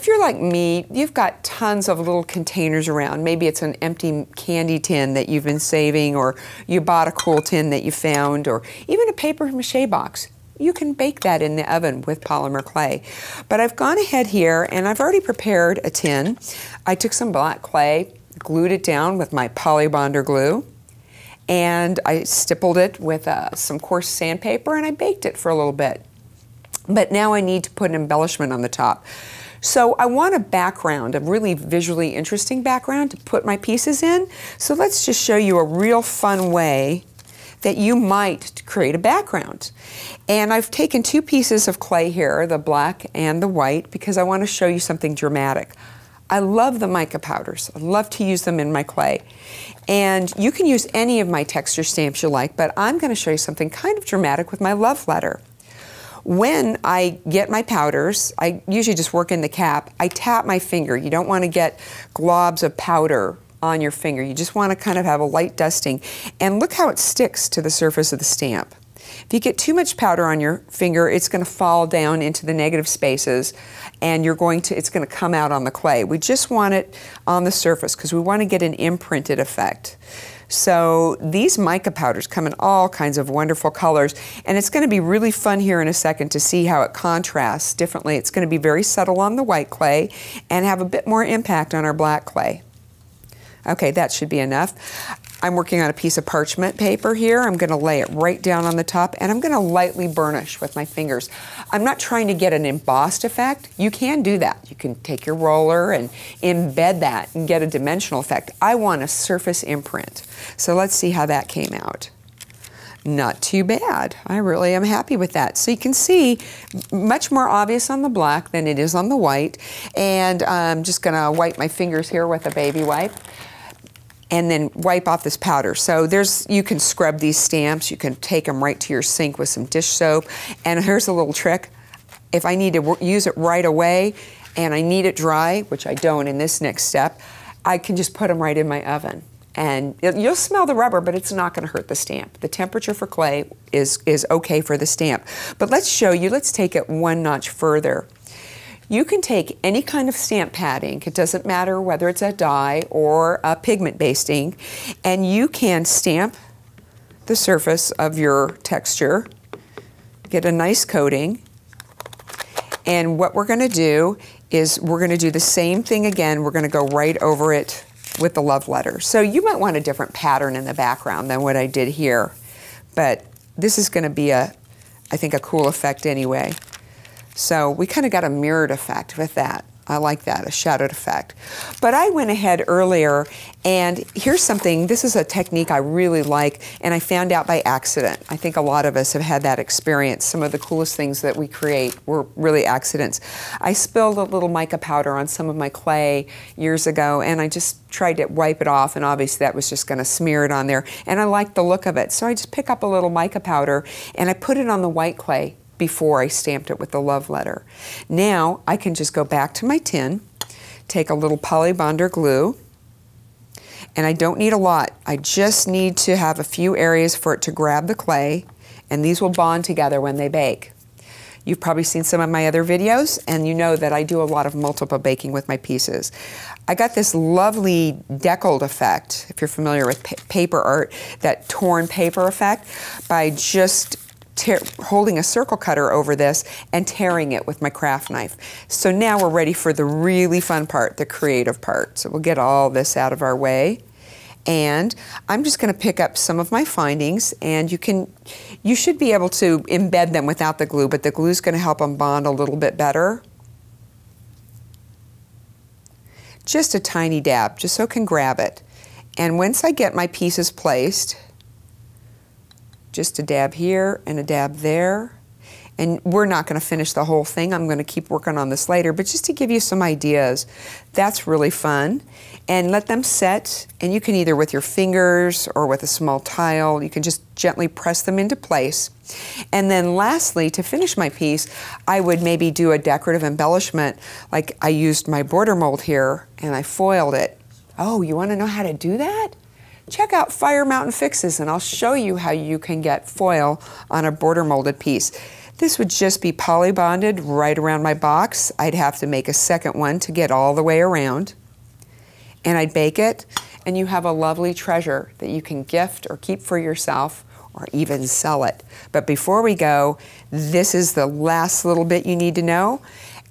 if you're like me, you've got tons of little containers around. Maybe it's an empty candy tin that you've been saving, or you bought a cool tin that you found, or even a paper mache box. You can bake that in the oven with polymer clay. But I've gone ahead here and I've already prepared a tin. I took some black clay, glued it down with my Polybonder glue, and I stippled it with some coarse sandpaper, and I baked it for a little bit. But now I need to put an embellishment on the top. So I want a background, a really visually interesting background to put my pieces in. So let's just show you a real fun way that you might create a background. And I've taken two pieces of clay here, the black and the white, because I want to show you something dramatic. I love the mica powders. I love to use them in my clay. And you can use any of my texture stamps you like, but I'm going to show you something kind of dramatic with my love letter. When I get my powders, I usually just work in the cap. I tap my finger. You don't want to get globs of powder on your finger. You just want to kind of have a light dusting. And look how it sticks to the surface of the stamp. If you get too much powder on your finger, it's going to fall down into the negative spaces, and it's going to come out on the clay. We just want it on the surface because we want to get an imprinted effect. So these mica powders come in all kinds of wonderful colors, and it's going to be really fun here in a second to see how it contrasts differently. It's going to be very subtle on the white clay and have a bit more impact on our black clay. Okay, that should be enough. I'm working on a piece of parchment paper here. I'm going to lay it right down on the top, and I'm going to lightly burnish with my fingers. I'm not trying to get an embossed effect. You can do that. You can take your roller and embed that and get a dimensional effect. I want a surface imprint. So let's see how that came out. Not too bad. I really am happy with that. So you can see much more obvious on the black than it is on the white. And I'm just going to wipe my fingers here with a baby wipe, and then wipe off this powder. So you can scrub these stamps. You can take them right to your sink with some dish soap. And here's a little trick. If I need to use it right away and I need it dry, which I don't in this next step, I can just put them right in my oven. And you'll smell the rubber, but it's not going to hurt the stamp. The temperature for clay is okay for the stamp. But let's show you, let's take it one notch further. You can take any kind of stamp pad ink, it doesn't matter whether it's a dye or a pigment-based ink, and you can stamp the surface of your texture, get a nice coating, and what we're going to do is we're going to do the same thing again. We're going to go right over it with the love letter. So you might want a different pattern in the background than what I did here, but this is going to be I think a cool effect anyway. So we kind of got a mirrored effect with that. I like that, a shadowed effect. But I went ahead earlier, and here's something, this is a technique I really like, and I found out by accident. I think a lot of us have had that experience. Some of the coolest things that we create were really accidents. I spilled a little mica powder on some of my clay years ago, and I just tried to wipe it off, and obviously that was just going to smear it on there, and I liked the look of it. So I just pick up a little mica powder, and I put it on the white clay before I stamped it with the love letter. Now I can just go back to my tin, take a little Polybonder glue, and I don't need a lot. I just need to have a few areas for it to grab the clay, and these will bond together when they bake. You've probably seen some of my other videos, and you know that I do a lot of multiple baking with my pieces. I got this lovely deckled effect, if you're familiar with paper art, that torn paper effect, by just holding a circle cutter over this and tearing it with my craft knife. So now we're ready for the really fun part, the creative part. So we'll get all this out of our way. And I'm just going to pick up some of my findings, and you should be able to embed them without the glue, but the glue is going to help them bond a little bit better. Just a tiny dab, just so it can grab it. And once I get my pieces placed, just a dab here and a dab there. And we're not going to finish the whole thing. I'm going to keep working on this later, but just to give you some ideas, that's really fun. And let them set, and you can either with your fingers or with a small tile, you can just gently press them into place. And then lastly, to finish my piece, I would maybe do a decorative embellishment, like I used my border mold here and I foiled it. Oh, you want to know how to do that? check out Fire Mountain Fixes and I'll show you how you can get foil on a border molded piece. This would just be poly bonded right around my box. I'd have to make a second one to get all the way around. And I'd bake it, and you have a lovely treasure that you can gift or keep for yourself or even sell it. But before we go, this is the last little bit you need to know.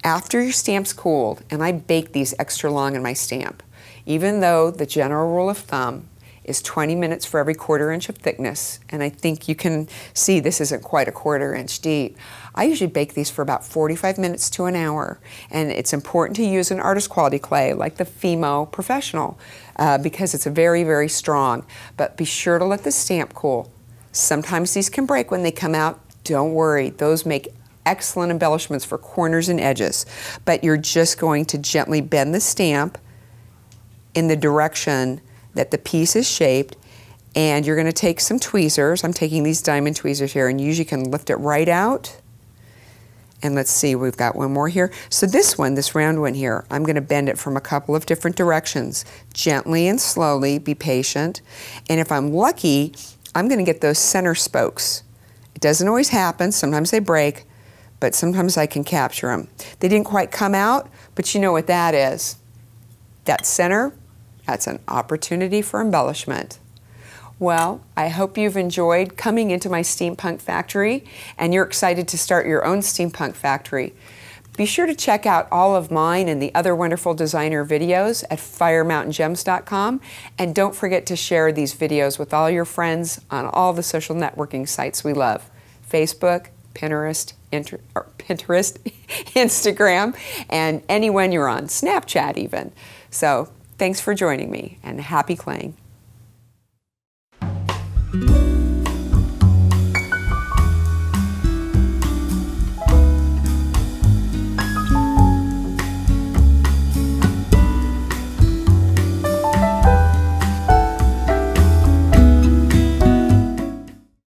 After your stamp's cooled, and I bake these extra long in my stamp, even though the general rule of thumb is 20 minutes for every 1/4 inch of thickness, and I think you can see this isn't quite a 1/4 inch deep. I usually bake these for about 45 minutes to an hour, and it's important to use an artist quality clay like the Fimo Professional because it's very, very strong. But be sure to let the stamp cool. Sometimes these can break when they come out. Don't worry, those make excellent embellishments for corners and edges. But you're just going to gently bend the stamp in the direction that the piece is shaped, and you're going to take some tweezers. I'm taking these diamond tweezers here, and you usually can lift it right out. And let's see, we've got one more here. So this one, this round one here, I'm going to bend it from a couple of different directions. Gently and slowly, be patient. And if I'm lucky, I'm going to get those center spokes. It doesn't always happen, sometimes they break, but sometimes I can capture them. They didn't quite come out, but you know what that is. That center, that's an opportunity for embellishment. Well, I hope you've enjoyed coming into my Steampunk Factory and you're excited to start your own Steampunk Factory. Be sure to check out all of mine and the other wonderful designer videos at firemountaingems.com, and don't forget to share these videos with all your friends on all the social networking sites we love. Facebook, Pinterest, Instagram, and anyone you're on, Snapchat even. So thanks for joining me, and happy claying.